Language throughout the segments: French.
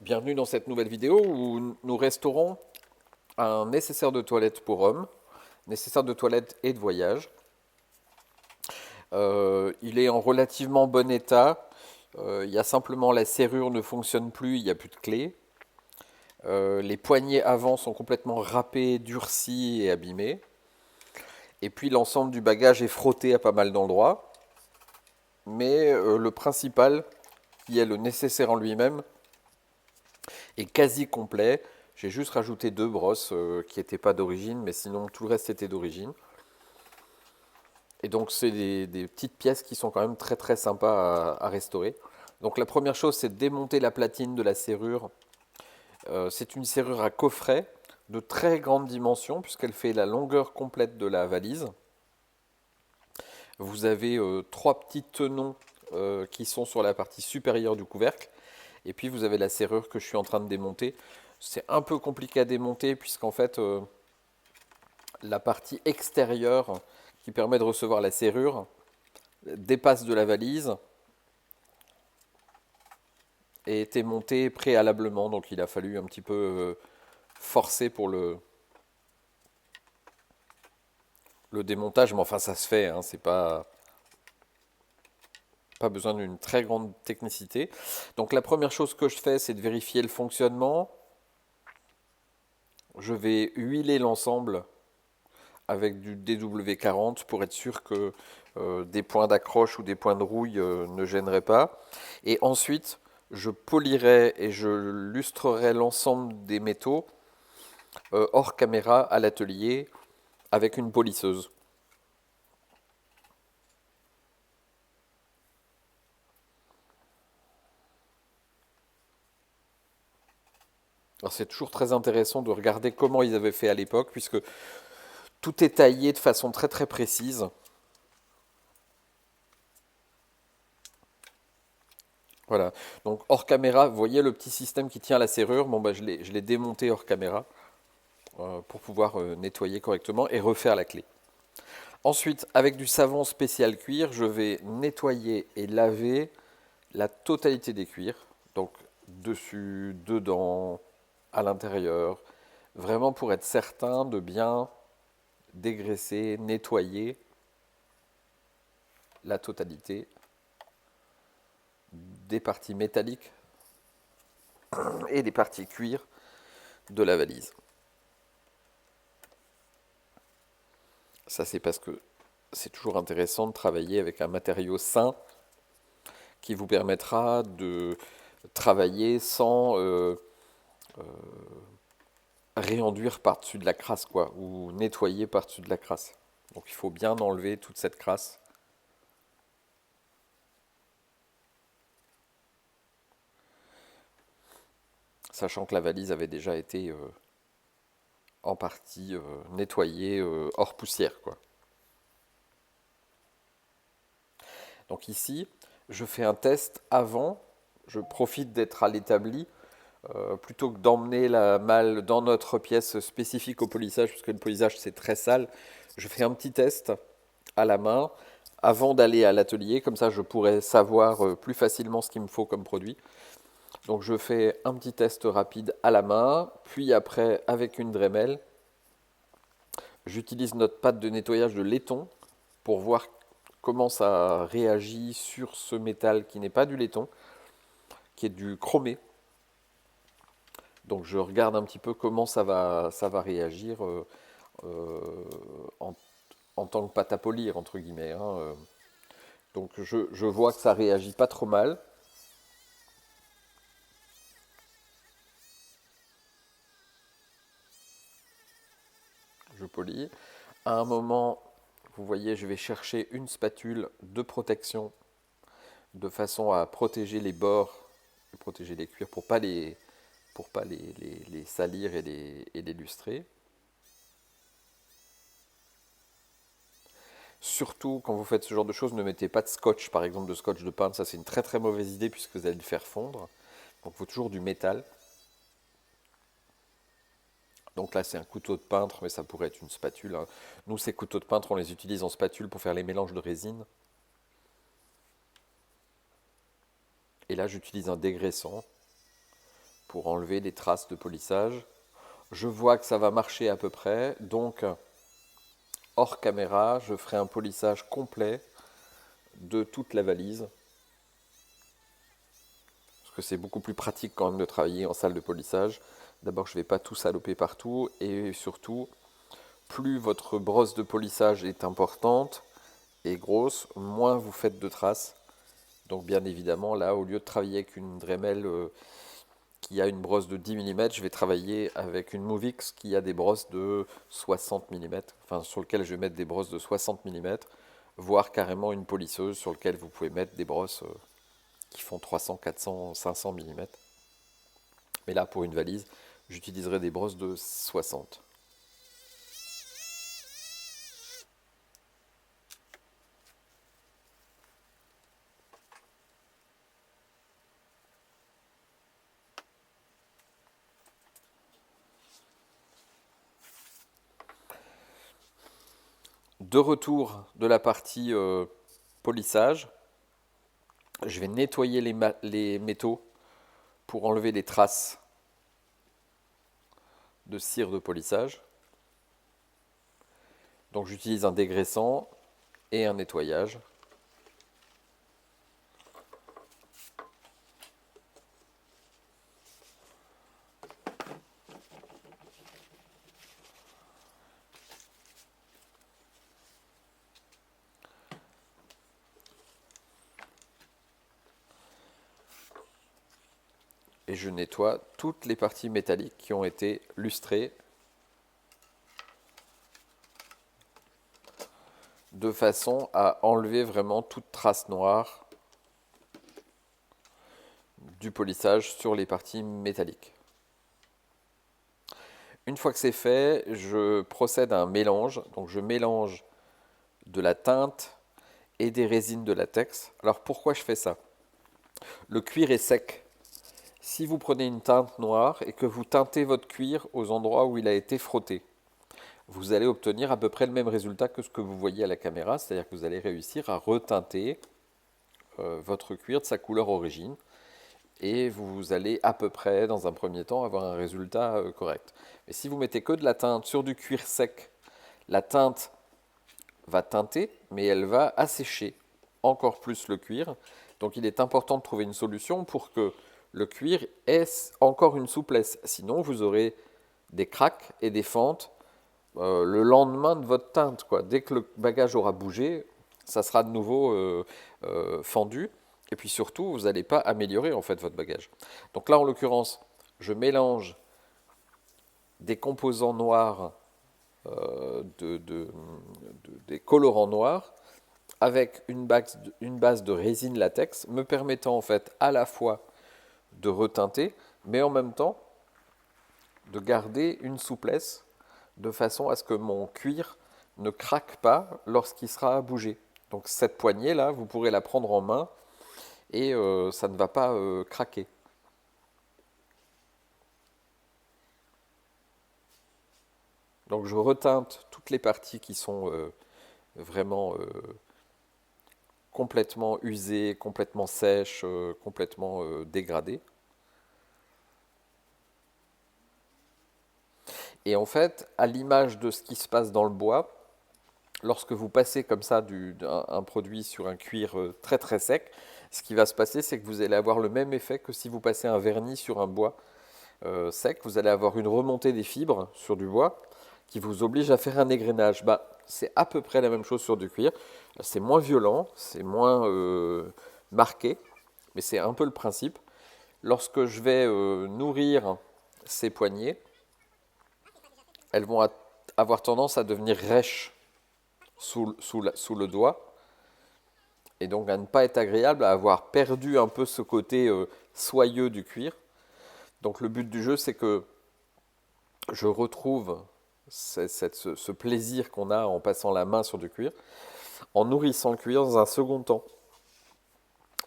Bienvenue dans cette nouvelle vidéo où nous restaurons un nécessaire de toilette pour hommes, nécessaire de toilette et de voyage. Il est en relativement bon état. Il y a simplement la serrure ne fonctionne plus, il n'y a plus de clé. Les poignées avant sont complètement râpées, durcies et abîmées. Et puis l'ensemble du bagage est frotté à pas mal d'endroits. Mais le principal, qui est le nécessaire en lui-même, est quasi complet. J'ai juste rajouté deux brosses qui n'étaient pas d'origine, mais sinon tout le reste était d'origine. Et donc c'est des petites pièces qui sont quand même très très sympas à restaurer. Donc la première chose, c'est de démonter la platine de la serrure. C'est une serrure à coffret de très grande dimension puisqu'elle fait la longueur complète de la valise. Vous avez trois petits tenons qui sont sur la partie supérieure du couvercle. Et puis vous avez la serrure que je suis en train de démonter. C'est un peu compliqué à démonter puisqu'en fait la partie extérieure qui permet de recevoir la serrure dépasse de la valise et était montée préalablement. Donc il a fallu un petit peu forcer pour le démontage. Mais enfin ça se fait, hein, c'est pas besoin d'une très grande technicité. Donc la première chose que je fais, c'est de vérifier le fonctionnement. Je vais huiler l'ensemble avec du DW40 pour être sûr que des points d'accroche ou des points de rouille ne gêneraient pas. Et ensuite, je polirai et je lustrerai l'ensemble des métaux hors caméra à l'atelier avec une polisseuse. Alors c'est toujours très intéressant de regarder comment ils avaient fait à l'époque, puisque tout est taillé de façon très très précise. Voilà. Donc hors caméra, vous voyez le petit système qui tient la serrure. Bon bah je l'ai démonté hors caméra pour pouvoir nettoyer correctement et refaire la clé. Ensuite, avec du savon spécial cuir, je vais nettoyer et laver la totalité des cuirs. Donc dessus, dedans, à l'intérieur. Vraiment pour être certain de bien dégraisser, nettoyer la totalité des parties métalliques et des parties cuir de la valise. Ça c'est parce que c'est toujours intéressant de travailler avec un matériau sain qui vous permettra de travailler sans réenduire par-dessus de la crasse, quoi, ou nettoyer par-dessus de la crasse. Donc il faut bien enlever toute cette crasse. Sachant que la valise avait déjà été en partie nettoyée hors poussière, quoi. Donc ici, je fais un test avant. Je profite d'être à l'établi plutôt que d'emmener la malle dans notre pièce spécifique au polissage, puisque le polissage c'est très sale. Je fais un petit test à la main avant d'aller à l'atelier, comme ça je pourrais savoir plus facilement ce qu'il me faut comme produit. Donc je fais un petit test rapide à la main, puis après avec une Dremel, j'utilise notre pâte de nettoyage de laiton pour voir comment ça réagit sur ce métal qui n'est pas du laiton, qui est du chromé. Donc je regarde un petit peu comment ça va réagir euh, en, en, tant que pâte à polir, entre guillemets, hein. Donc je vois que ça réagit pas trop mal. Je polis. À un moment, vous voyez, je vais chercher une spatule de protection de façon à protéger les bords, et protéger les cuirs pour pas les salir et les lustrer. Surtout quand vous faites ce genre de choses, ne mettez pas de scotch, par exemple de scotch de peintre, ça c'est une très très mauvaise idée puisque vous allez le faire fondre. Donc il faut toujours du métal. Donc là c'est un couteau de peintre, mais ça pourrait être une spatule, hein. Nous ces couteaux de peintre, on les utilise en spatule pour faire les mélanges de résine. Et là j'utilise un dégraissant pour enlever les traces de polissage. Je vois que ça va marcher à peu près, donc hors caméra, je ferai un polissage complet de toute la valise. Parce que c'est beaucoup plus pratique quand même de travailler en salle de polissage. D'abord, je ne vais pas tout saloper partout, et surtout, plus votre brosse de polissage est importante et grosse, moins vous faites de traces. Donc bien évidemment, là, au lieu de travailler avec une Dremel qui a une brosse de 10 mm, je vais travailler avec une Movix qui a des brosses de 60 mm, enfin sur lequel je vais mettre des brosses de 60 mm, voire carrément une polisseuse sur lequel vous pouvez mettre des brosses qui font 300, 400, 500 mm. Mais là, pour une valise, j'utiliserai des brosses de 60. De retour de la partie polissage, je vais nettoyer les métaux pour enlever les traces de cire de polissage. Donc j'utilise un dégraissant et un nettoyage. Et je nettoie toutes les parties métalliques qui ont été lustrées de façon à enlever vraiment toute trace noire du polissage sur les parties métalliques. Une fois que c'est fait, je procède à un mélange. Donc je mélange de la teinte et des résines de latex. Alors pourquoi je fais ça? Le cuir est sec. Si vous prenez une teinte noire et que vous teintez votre cuir aux endroits où il a été frotté, vous allez obtenir à peu près le même résultat que ce que vous voyez à la caméra, c'est-à-dire que vous allez réussir à reteinter votre cuir de sa couleur origine et vous allez à peu près, dans un premier temps, avoir un résultat correct. Mais si vous mettez que de la teinte sur du cuir sec, la teinte va teinter, mais elle va assécher encore plus le cuir. Donc il est important de trouver une solution pour que le cuir ait encore une souplesse. Sinon, vous aurez des craques et des fentes le lendemain de votre teinte, quoi. Dès que le bagage aura bougé, ça sera de nouveau fendu. Et puis surtout, vous n'allez pas améliorer en fait votre bagage. Donc là, en l'occurrence, je mélange des composants noirs, des colorants noirs, avec une base de résine latex, me permettant en fait à la fois de reteinter, mais en même temps de garder une souplesse de façon à ce que mon cuir ne craque pas lorsqu'il sera bougé. Donc cette poignée là, vous pourrez la prendre en main et ça ne va pas craquer. Donc je reteinte toutes les parties qui sont vraiment complètement usées, complètement sèches, complètement dégradées. Et en fait, à l'image de ce qui se passe dans le bois, lorsque vous passez comme ça un produit sur un cuir très très sec, ce qui va se passer, c'est que vous allez avoir le même effet que si vous passez un vernis sur un bois sec. Vous allez avoir une remontée des fibres sur du bois qui vous oblige à faire un égrenage. Bah, c'est à peu près la même chose sur du cuir. C'est moins violent, c'est moins marqué, mais c'est un peu le principe. Lorsque je vais nourrir ces poignées, elles vont avoir tendance à devenir rêches sous le doigt, et donc à ne pas être agréable, à avoir perdu un peu ce côté soyeux du cuir. Donc le but du jeu, c'est que je retrouve ce plaisir qu'on a en passant la main sur du cuir, en nourrissant le cuir dans un second temps.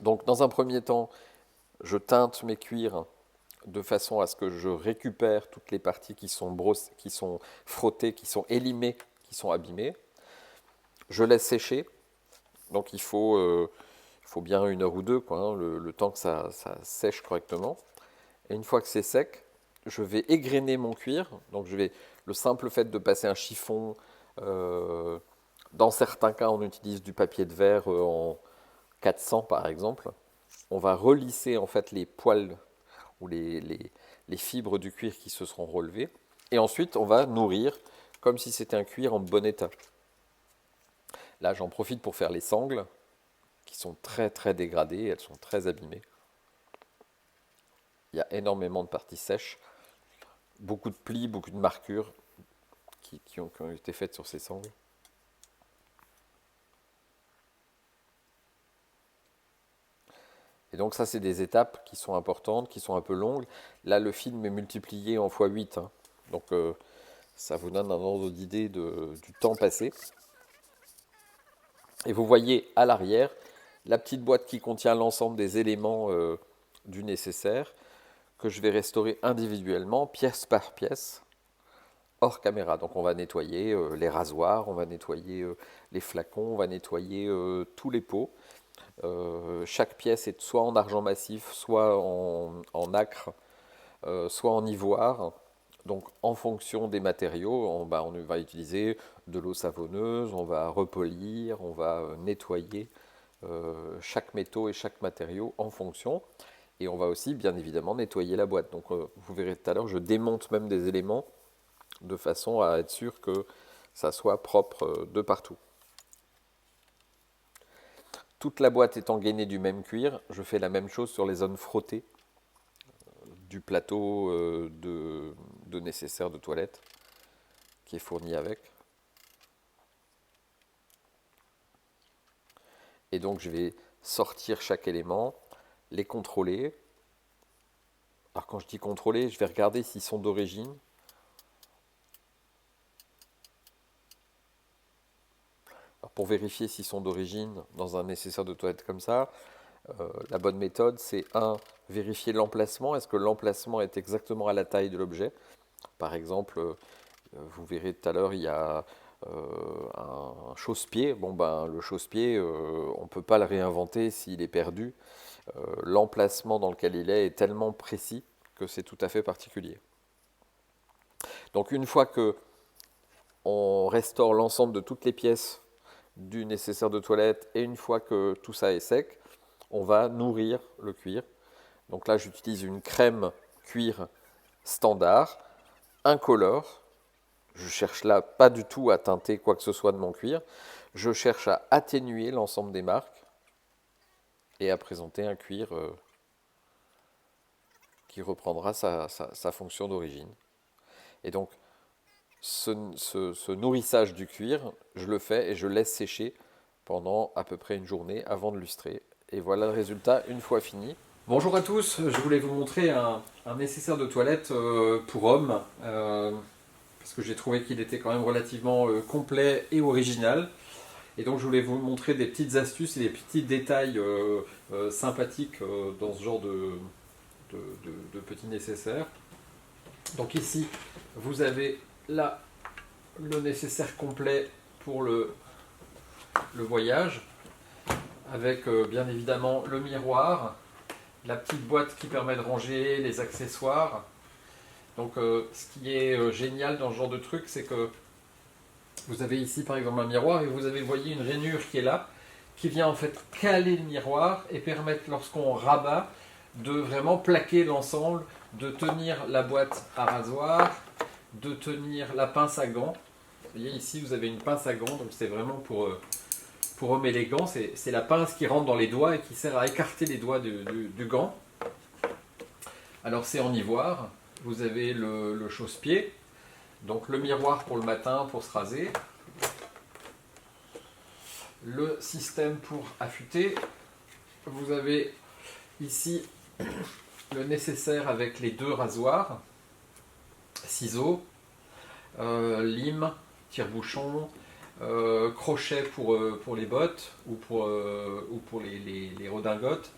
Donc dans un premier temps, je teinte mes cuirs de façon à ce que je récupère toutes les parties qui sont qui sont frottées, qui sont élimées, qui sont abîmées. Je laisse sécher, donc il faut bien 1 heure ou deux, quoi, hein, le temps que ça sèche correctement. Et une fois que c'est sec, je vais égrener mon cuir. Donc le simple fait de passer un chiffon, euh, dans certains cas on utilise du papier de verre en 400 par exemple. On va relisser en fait les poils ou les fibres du cuir qui se seront relevées. Et ensuite on va nourrir comme si c'était un cuir en bon état. Là j'en profite pour faire les sangles qui sont très très dégradées, elles sont très abîmées. Il y a énormément de parties sèches, beaucoup de plis, beaucoup de marquures qui ont été faites sur ces sangles. Et donc ça, c'est des étapes qui sont importantes, qui sont un peu longues. Là, le film est multiplié en x8, hein. Donc ça vous donne un ordre d'idée du temps passé. Et vous voyez à l'arrière la petite boîte qui contient l'ensemble des éléments du nécessaire que je vais restaurer individuellement, pièce par pièce, hors caméra. Donc on va nettoyer les rasoirs, on va nettoyer les flacons, on va nettoyer tous les pots. Chaque pièce est soit en argent massif, soit en nacre, soit en ivoire. Donc en fonction des matériaux, on va utiliser de l'eau savonneuse, on va repolir, on va nettoyer chaque métaux et chaque matériau en fonction. Et on va aussi bien évidemment nettoyer la boîte. Donc vous verrez tout à l'heure, je démonte même des éléments de façon à être sûr que ça soit propre de partout. Toute la boîte étant gainée du même cuir, je fais la même chose sur les zones frottées du plateau de nécessaire de toilette qui est fourni avec. Et donc je vais sortir chaque élément, les contrôler. Alors quand je dis contrôler, je vais regarder s'ils sont d'origine. Alors pour vérifier s'ils sont d'origine dans un nécessaire de toilette comme ça, la bonne méthode c'est vérifier l'emplacement. Est-ce que l'emplacement est exactement à la taille de l'objet? Par exemple, vous verrez tout à l'heure, il y a un chausse-pied. Bon ben le chausse-pied, on ne peut pas le réinventer s'il est perdu. L'emplacement dans lequel il est tellement précis que c'est tout à fait particulier. Donc une fois que on restaure l'ensemble de toutes les pièces du nécessaire de toilette et une fois que tout ça est sec, on va nourrir le cuir. Donc là j'utilise une crème cuir standard, incolore. Je cherche là pas du tout à teinter quoi que ce soit de mon cuir. Je cherche à atténuer l'ensemble des marques et à présenter un cuir qui reprendra sa fonction d'origine. Et donc ce nourrissage du cuir, je le fais et je laisse sécher pendant à peu près une journée avant de lustrer. Et voilà le résultat une fois fini. Bonjour à tous, je voulais vous montrer un nécessaire de toilette pour hommes, parce que j'ai trouvé qu'il était quand même relativement complet et original. Et donc je voulais vous montrer des petites astuces et des petits détails sympathiques dans ce genre de petits nécessaires. Donc ici, vous avez là le nécessaire complet pour le voyage, avec bien évidemment le miroir, la petite boîte qui permet de ranger les accessoires. Donc ce qui est génial dans ce genre de truc, c'est que vous avez ici par exemple un miroir et vous avez, vous voyez, une rainure qui est là, qui vient en fait caler le miroir et permettre lorsqu'on rabat de vraiment plaquer l'ensemble, de tenir la boîte à rasoir, de tenir la pince à gants. Vous voyez ici vous avez une pince à gants, donc c'est vraiment pour hommes élégants, c'est la pince qui rentre dans les doigts et qui sert à écarter les doigts du gant. Alors c'est en ivoire, vous avez le chausse-pied, donc le miroir pour le matin pour se raser, le système pour affûter, vous avez ici le nécessaire avec les deux rasoirs, ciseaux, lime, tire-bouchon, crochet pour les bottes ou pour les redingotes.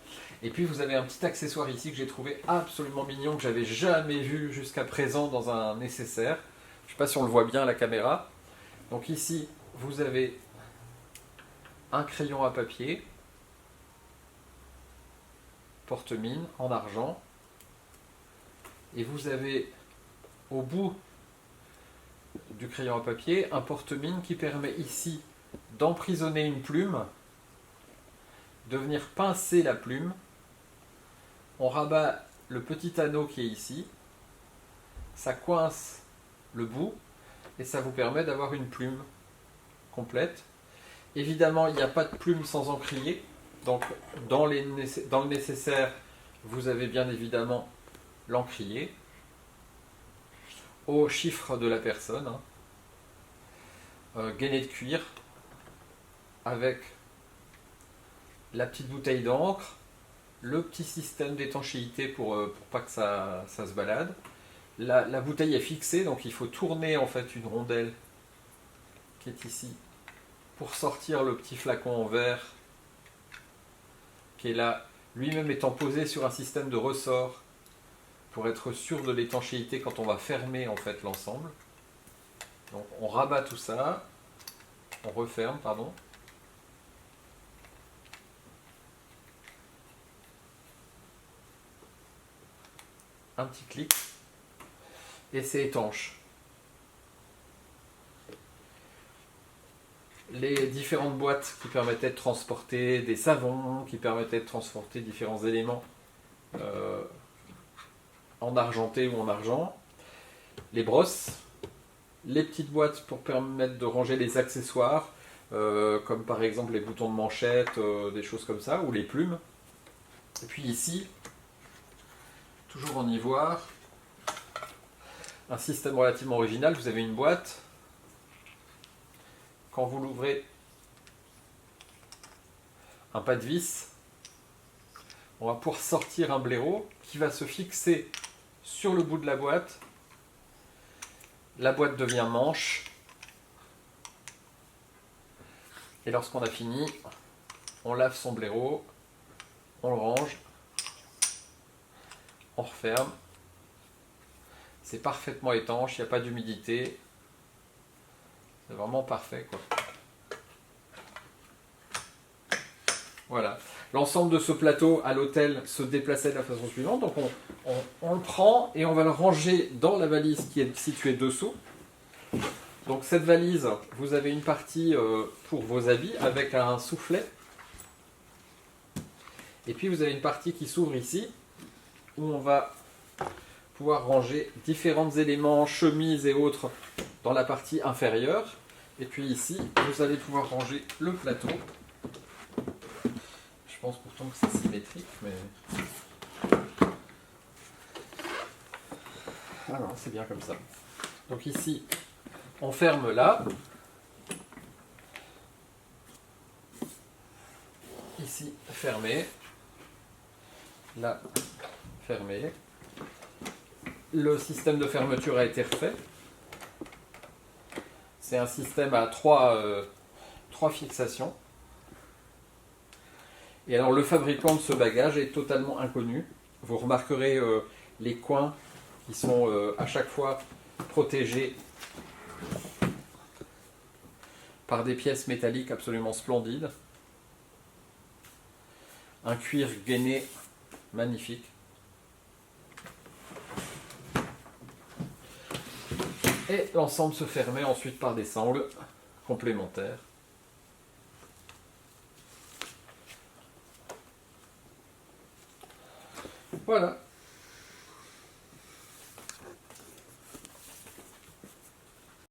Et puis vous avez un petit accessoire ici que j'ai trouvé absolument mignon, que j'avais jamais vu jusqu'à présent dans un nécessaire. Je ne sais pas si on le voit bien à la caméra. Donc ici, vous avez un crayon à papier, porte-mine en argent, Et vous avez au bout du crayon à papier un porte-mine qui permet ici d'emprisonner une plume, de venir pincer la plume. On rabat le petit anneau qui est ici, ça coince le bout et ça vous permet d'avoir une plume complète. Évidemment, il n'y a pas de plume sans encrier, donc dans le nécessaire, vous avez bien évidemment l'encrier au chiffre de la personne, gainé de cuir avec la petite bouteille d'encre, le petit système d'étanchéité pour pas que ça se balade. La bouteille est fixée, donc il faut tourner en fait une rondelle qui est ici pour sortir le petit flacon en verre qui est là, lui-même étant posé sur un système de ressort pour être sûr de l'étanchéité quand on va fermer en fait l'ensemble. Donc on rabat tout ça, on referme, pardon. Un petit clic et c'est étanche. Les différentes boîtes qui permettaient de transporter des savons, qui permettaient de transporter différents éléments en argenté ou en argent, les brosses, les petites boîtes pour permettre de ranger les accessoires, comme par exemple les boutons de manchette, des choses comme ça, ou les plumes. Et puis ici, toujours en ivoire, un système relativement original, vous avez une boîte. Quand vous l'ouvrez, un pas de vis, on va pouvoir sortir un blaireau qui va se fixer sur le bout de la boîte. La boîte devient manche. Et lorsqu'on a fini, on lave son blaireau, on le range, on referme. C'est parfaitement étanche, il n'y a pas d'humidité. C'est vraiment parfait, quoi. Voilà. L'ensemble de ce plateau à l'hôtel se déplaçait de la façon suivante. Donc on le prend et on va le ranger dans la valise qui est située dessous. Donc cette valise, vous avez une partie pour vos habits avec un soufflet. Et puis vous avez une partie qui s'ouvre ici, où on va pouvoir ranger différents éléments, chemises et autres, dans la partie inférieure. Et puis ici, vous allez pouvoir ranger le plateau. Je pense pourtant que c'est symétrique, mais... Ah non, c'est bien comme ça. Donc ici, on ferme là. Ici, fermé. Là, fermé. Le système de fermeture a été refait. C'est un système à trois fixations. Et alors le fabricant de ce bagage est totalement inconnu. Vous remarquerez les coins qui sont à chaque fois protégés par des pièces métalliques absolument splendides. Un cuir gainé magnifique. Et l'ensemble se fermait ensuite par des sangles complémentaires. Voilà.